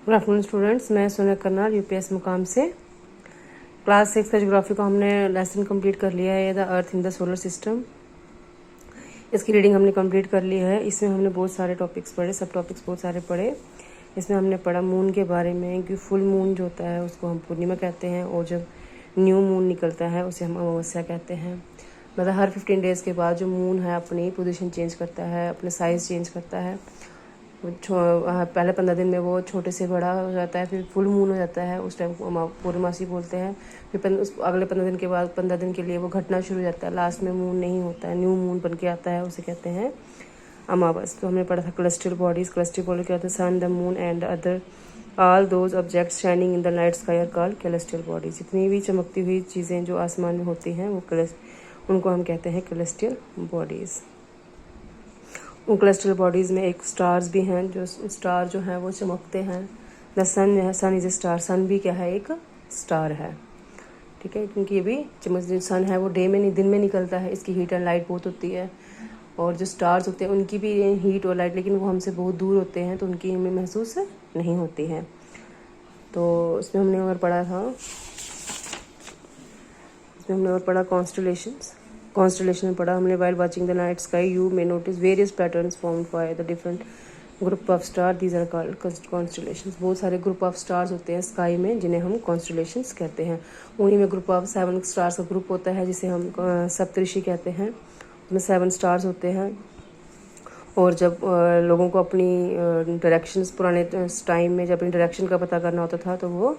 Good afternoon students, मैं Sonia Karnal UPS मुकाम से। क्लास 6 का ज्योग्राफी का हमने लेसन कंप्लीट कर लिया है, the earth in the solar system. इसकी रीडिंग हमने कंप्लीट कर ली है। इसमें हमने बहुत सारे टॉपिक्स पढ़े, सब टॉपिक्स बहुत सारे पढ़े। इसमें हमने पढ़ा मून के बारे में कि फुल मून जो होता है उसको हम पूर्णिमा कहते हैं, और जब न्यू मून निकलता है उसे हम अमावस्या कहते हैं। मतलब हर 15 डेज़ के बाद जो मून है अपनी पोजीशन चेंज करता है, अपने साइज़ चेंज करता है। पहले 15 दिन में वो छोटे से बड़ा हो जाता है, फिर फुल मून हो जाता है, उस टाइम को पूर्णमासी बोलते हैं। फिर उस अगले 15 दिन के बाद 15 दिन के लिए वो घटना शुरू हो जाता है, लास्ट में मून नहीं होता है, न्यू मून बन के आता है, उसे कहते हैं अमावस। तो हमने पढ़ा था क्लस्टल बॉडीज। क्लस्टल बॉडी क्या होता है? Sun, the moon and other all those objects shining in the night sky are called celestial bodies. जितनी भी चमकती हुई चीज़ें जो आसमान में होती हैं वो उनको हम कहते हैं कैलेस्टियल बॉडीज़। उन कैलेस्टियल बॉडीज़ में एक स्टार्स भी हैं, जो स्टार जो हैं वो चमकते हैं। द सन है, सन इज़ ए स्टार। सन भी क्या है? एक स्टार है, ठीक है, क्योंकि ये भी जो सन है वो डे में नहीं, दिन में निकलता है, इसकी हीट एंड लाइट बहुत होती है। और जो स्टार्स होते हैं उनकी भी हीट और लाइट, लेकिन वो हमसे बहुत दूर होते हैं तो उनकी हमें महसूस नहीं होती है। तो इसमें हमने और पढ़ा कॉन्स्टलेशन में पढ़ा हमने। While watching the night sky you may notice various patterns formed by the different group of star, these are called constellations. बहुत सारे ग्रुप ऑफ स्टार्स होते हैं स्काई में जिन्हें हम कॉन्स्टलेशंस कहते हैं। उन्हीं में ग्रुप ऑफ 7 स्टार्स का ग्रुप होता है जिसे हम सप्तऋषि कहते हैं। उसमें 7 स्टार्स होते हैं। और जब लोगों को अपनी डायरेक्शंस पुराने टाइम में जब अपनी डायरेक्शन का पता करना होता था तो वो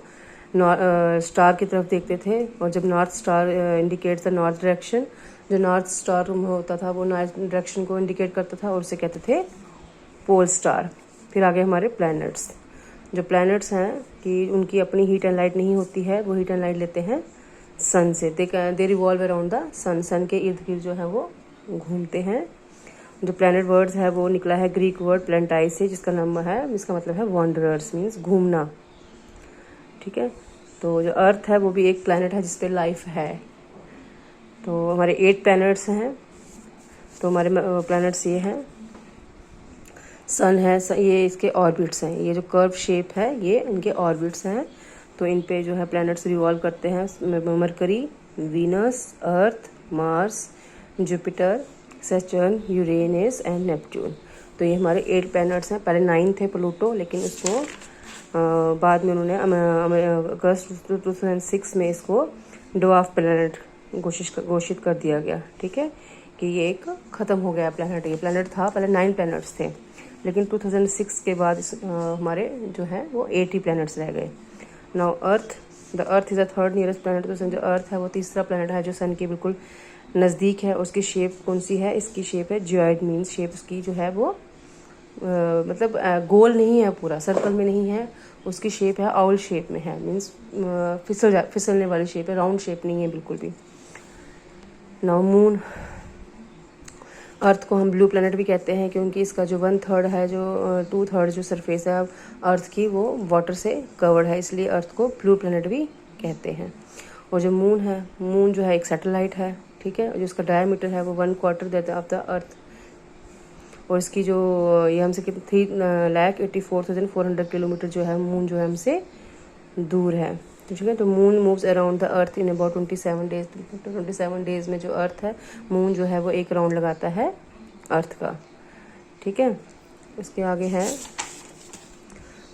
स्टार की तरफ देखते थे। और जब north star indicates the north direction, जो नॉर्थ स्टार होता था वो नॉर्थ डायरेक्शन को इंडिकेट करता था और उसे कहते थे पोल स्टार। फिर आगे हमारे प्लैनेट्स। जो प्लैनेट्स हैं कि उनकी अपनी हीट एंड लाइट नहीं होती है, वो हीट एंड लाइट लेते हैं सन से। दे रिवॉल्व अराउंड द सन। सन के इर्द गिर्द जो है वो घूमते हैं। जो प्लैनेट वर्ड्स है वो निकला है ग्रीक वर्ड प्लेंटाई से, जिसका मतलब है वॉन्डरर्स, मीन्स घूमना, ठीक है। तो जो अर्थ है वो भी एक प्लैनेट है जिसपे लाइफ है। तो हमारे 8 प्लैनेट्स हैं। तो हमारे प्लैनेट्स ये हैं, सन है, ये इसके ऑर्बिट्स हैं, ये जो कर्व शेप है ये इनके ऑर्बिट्स हैं। तो इन पे जो है प्लैनेट्स रिवॉल्व करते हैं। Mercury, Venus, Earth, Mars, Jupiter, Saturn, Uranus and Neptune. तो ये हमारे 8 प्लैनेट्स हैं। पहले 9 थे प्लूटो, लेकिन इसको बाद में उन्होंने अगस्त 2006 में इसको ड्वार्फ प्लैनेट घोषित कर दिया गया, ठीक है, कि ये एक ख़त्म हो गया प्लैनेट। ये प्लैनेट था, पहले 9 प्लैनेट्स थे, लेकिन 2006 के बाद हमारे जो है वो 80 प्लैनेट्स रह गए। Now earth, the earth is the third nearest planet. तो जो अर्थ है वो तीसरा प्लैनेट है जो सन के बिल्कुल नज़दीक है। उसकी शेप कौन सी है? इसकी शेप है जियोइड, मीन्स शेप उसकी जो है वो गोल नहीं है, पूरा सर्कल में नहीं है, उसकी शेप है आउल शेप में है, मीन्स फिसलने वाली शेप है, राउंड शेप नहीं है बिल्कुल भी। नाउ मून, अर्थ को हम ब्लू प्लैनेट भी कहते हैं क्योंकि इसका जो 1/3 है, जो 2/3 जो सरफेस है अर्थ की वो वाटर से कवर्ड है, इसलिए अर्थ को ब्लू प्लैनेट भी कहते हैं। और जो मून है, मून जो है एक सैटेलाइट है, ठीक है, जो इसका डायमीटर है वो 1/4 देता है ऑफ द अर्थ। और इसकी जो ये हमसे कितनी 3,84,400 किलोमीटर जो है मून जो है हमसे दूर है, ठीक है। तो moon moves around the earth in about 27 days. 27 days में जो अर्थ है, मून जो है वो एक राउंड लगाता है अर्थ का, ठीक है। इसके आगे है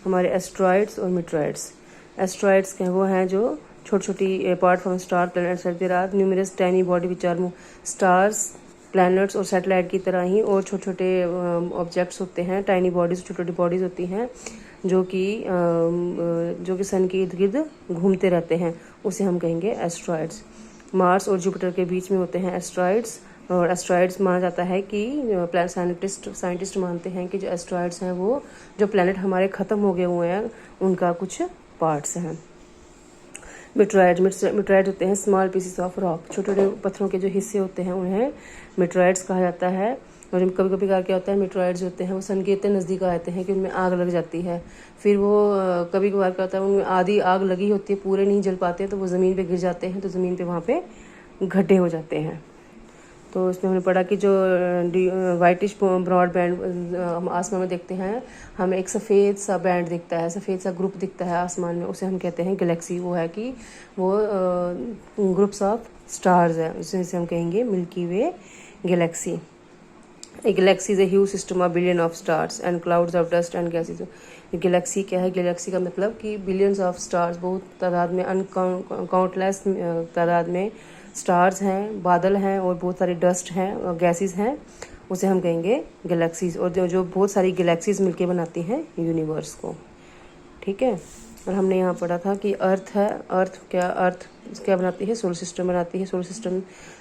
हमारे एस्ट्रॉइड्स और मीटरॉइड्स। एस्ट्रॉइड्स के वो हैं जो छोटी छोटी apart from star planets there are numerous tiny body which are stars, planets और सैटेलाइट की तरह ही और छोटे छोटे ऑब्जेक्ट्स होते हैं, टाइनी बॉडीज, छोटी छोटी बॉडीज़ होती हैं जो कि सन के इर्द गिर्द घूमते रहते हैं, उसे हम कहेंगे एस्ट्रॉइड्स। मार्स और जुपिटर के बीच में होते हैं एस्ट्रॉइड्स। और एस्ट्रॉइड्स माना जाता है कि साइंटिस्ट मानते हैं कि जो एस्ट्रॉइड्स हैं वो जो प्लैनेट हमारे ख़त्म हो गए हुए हैं उनका कुछ पार्ट्स हैं। मिटरॉइड होते हैं स्मॉल पीसेस ऑफ रॉक, छोटे छोटे पत्थरों के जो हिस्से होते हैं उन्हें मिटरॉइड्स कहा जाता है। और कभी कभी क्या होता है, मिटरॉइड्स होते हैं वो सन के इतने नज़दीक आ जाते हैं कि उनमें आग लग जाती है। फिर वो कभी कभार क्या होता है, उनमें आधी आग लगी होती है, पूरे नहीं जल पाते, तो वो ज़मीन पे गिर जाते हैं, तो ज़मीन पे वहाँ पे गड्ढे हो जाते हैं। तो इसमें हमने पढ़ा कि जो वाइटिश ब्रॉड बैंड हम आसमान में देखते हैं, हमें एक सफ़ेद सा बैंड दिखता है, सफ़ेद सा ग्रुप दिखता है आसमान में, उसे हम कहते हैं गैलेक्सी। वो है कि वो ग्रुप्स ऑफ स्टार्स है, उसे हम कहेंगे milky way Galaxy. A galaxy is a huge system of billion of stars and clouds of dust and gases। Galaxy क्या है? गैलेक्सी का मतलब कि बिलियंस ऑफ स्टार्स, बहुत तादाद में, काउंटलेस तादाद में स्टार्स हैं, बादल हैं और बहुत सारी डस्ट हैं और गैसेस हैं, उसे हम कहेंगे गैलेक्सीज। और जो बहुत सारी गैलेक्सीज मिलके बनाती हैं यूनिवर्स को, ठीक है। और हमने यहाँ पढ़ा था कि अर्थ है, अर्थ क्या बनाती है? सोलर सिस्टम बनाती है। सोलर सिस्टम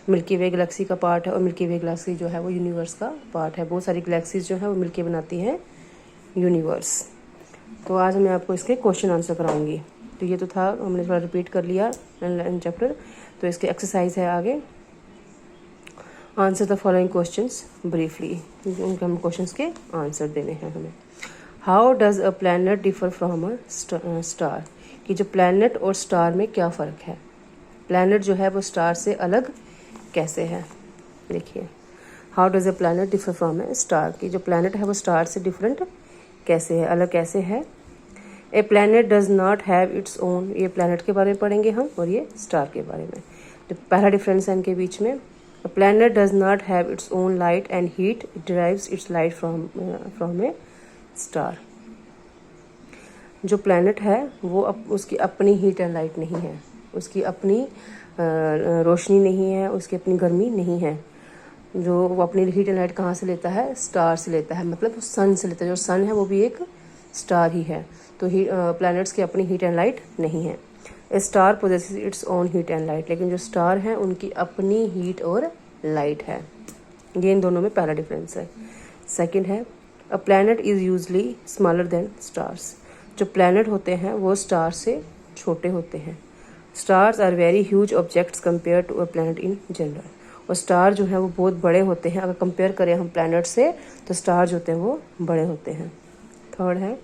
मिल्की वे गैलेक्सी का पार्ट है और मिल्की वे गैलेक्सी जो है वो यूनिवर्स का पार्ट है। बहुत सारी गैलेक्सीज जो है वो मिलके बनाती हैं यूनिवर्स। तो आज मैं आपको इसके क्वेश्चन आंसर कराऊंगी। तो ये तो था, हमने थोड़ा रिपीट कर लिया चैप्टर। तो इसके एक्सरसाइज है आगे, answer the following questions briefly. उनके हम क्वेश्चंस के आंसर देने हैं हमें। How does a planet differ from a star? कि जो प्लैनेट और स्टार में क्या फ़र्क है? प्लैनेट जो है वो स्टार से अलग कैसे है? देखिए, how does a planet differ from a star? कि जो प्लैनेट है वो स्टार से डिफरेंट कैसे है, अलग कैसे है? A planet does not have its own, ये प्लैनेट के बारे में पढ़ेंगे हम, और ये स्टार के बारे में। तो पहला डिफरेंस है इनके बीच में। A planet does not have its own light and heat, it derives its light from A star. जो प्लैनेट है वो उसकी अपनी हीट एंड लाइट नहीं है, उसकी अपनी रोशनी नहीं है, उसकी अपनी गर्मी नहीं है। जो वो अपनी हीट एंड लाइट कहाँ से लेता है? स्टार से लेता है, मतलब सन से लेता है। जो सन है वो भी एक स्टार ही है। तो प्लैनेट्स की अपनी हीट एंड लाइट नहीं है। A star possesses its own heat and light, लेकिन जो स्टार हैं उनकी अपनी हीट और लाइट है। ये इन दोनों में पहला डिफरेंस है। सेकंड है, a planet is usually smaller than stars. जो प्लैनेट होते हैं वो स्टार से छोटे होते हैं। Stars are very huge objects compare to a planet in general. और स्टार जो है वो बहुत बड़े होते हैं, अगर कंपेयर करें हम प्लैनेट से तो स्टार जो होते हैं वो बड़े होते हैं। थर्ड है,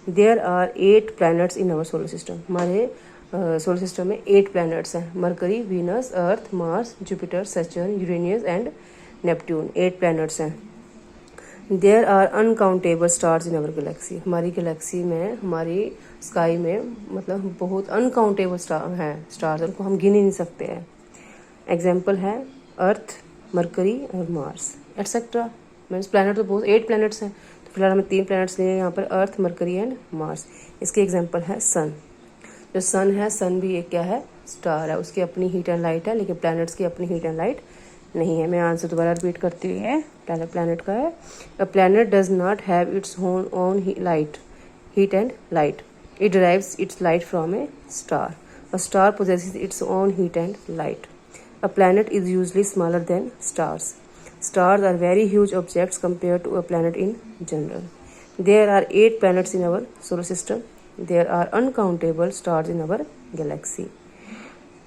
there are 8 planets in our solar system. हमारे सोलर सिस्टम में 8 प्लैनेट्स हैं, Mercury, Venus, Earth, Mars, Jupiter, Saturn, Uranus and Neptune. 8 planets हैं। There are uncountable stars in our galaxy. हमारी गैलेक्सी में, हमारी स्काई में, मतलब बहुत अनकाउंटेबल स्टार हैं, स्टार्स, उनको हम गिन ही नहीं सकते हैं। एग्जाम्पल है अर्थ, मरकरी और मार्स एटसेट्रा। मीन्स प्लैनेट तो बहुत 8 प्लैनेट्स हैं, तो फिलहाल हमें 3 प्लैनेट्स लिए यहाँ पर, अर्थ, मरकरी एंड मार्स। इसके एग्जाम्पल है सन। जो सन है, सन भी एक क्या है? स्टार है, उसकी अपनी हीट एंड लाइट है, लेकिन प्लैनेट्स की अपनी हीट एंड लाइट नहीं है। मैं आंसर दोबारा रिपीट करती हूँ। ये पहले प्लैनेट का है, a planet does not have its own light, heat and light, it derives its light from A star. A star possesses its own heat and light. A planet is usually smaller than stars. Stars are very huge objects compared to a planet in general. There are 8 planets in our solar system. There are uncountable stars in our galaxy.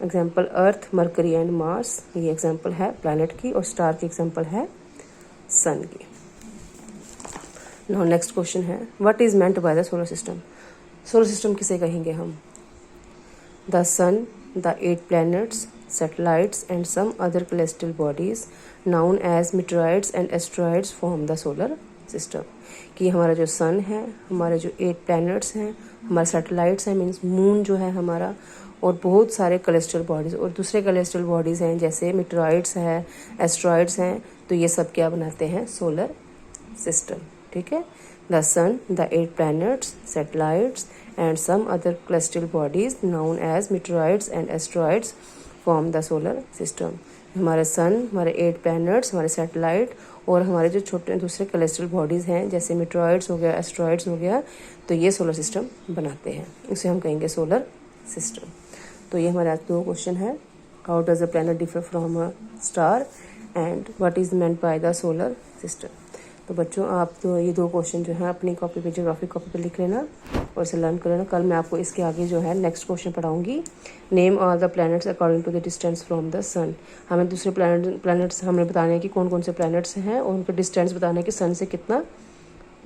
Example earth, Mercury and Mars, ये example है planet की, और star की example है sun की। Now next question है, what is meant by the solar system? Solar system किसे कहेंगे हम? The sun, the 8 planets, satellites and some other celestial bodies known as meteorites and asteroids form the solar system। कि हमारा जो सन है, हमारे जो 8 planets हैं, हमारे सैटेलाइट्स हैं, मीन्स मून जो है हमारा, और बहुत सारे कलेस्ट्रल बॉडीज़ और दूसरे कलेस्ट्रल बॉडीज़ हैं, जैसे मिटरॉइड्स हैं, एस्ट्रॉइड्स हैं। तो ये सब क्या बनाते हैं? सोलर सिस्टम, ठीक है। The sun, the 8 planets, satellites and some other celestial bodies known as meteoroids and asteroids form the solar system। हमारे सन, हमारे 8 planets, हमारे सैटेलाइट और हमारे जो छोटे दूसरे कलेस्ट्रल बॉडीज़ हैं, जैसे मिटरॉइड्स हो गया, एस्ट्रॉइड्स हो गया, तो ये सोलर सिस्टम बनाते हैं, इसे हम कहेंगे सोलर सिस्टम। तो ये हमारे आज 2 क्वेश्चन है, how does a planet differ from a star and what is meant by the solar system. तो बच्चों, आप तो ये 2 क्वेश्चन जो हैं अपनी कॉपी पे, ज्योग्राफी कॉपी पे लिख लेना और इसे लर्न कर लेना। कल मैं आपको इसके आगे जो है नेक्स्ट क्वेश्चन पढ़ाऊंगी, name all the planets according to the distance from the sun. हमें दूसरे प्लैनेट्स हमें बताने हैं कि कौन कौन से प्लैनेट्स हैं और उनका डिस्टेंस बताना है कि सन से कितना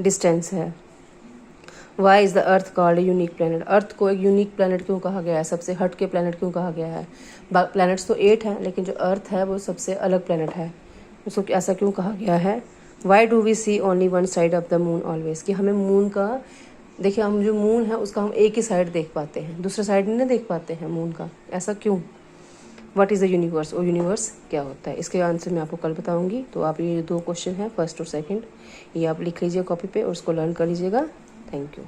डिस्टेंस है। Why is the earth called unique planet? Earth को एक यूनिक प्लैनेट क्यों कहा गया है? सबसे हट के प्लैनेट क्यों कहा गया है? प्लैनेट्स तो 8 हैं, लेकिन जो अर्थ है वो सबसे अलग प्लैनेट है, उसको ऐसा क्यों कहा गया है? Why do we see only one side of the moon always, कि हमें मून का, देखिए हम जो मून है उसका हम एक ही साइड देख पाते हैं, दूसरा साइड नहीं देख पाते हैं मून का, ऐसा क्यों? व्हाट इज़ द यूनिवर्स, वो यूनिवर्स क्या होता है? इसके आंसर मैं आपको कल बताऊंगी। तो आप ये 2 क्वेश्चन हैं, फर्स्ट और सेकंड, ये आप लिख लीजिए कॉपी पे और उसको लर्न कर लीजिएगा। Thank you.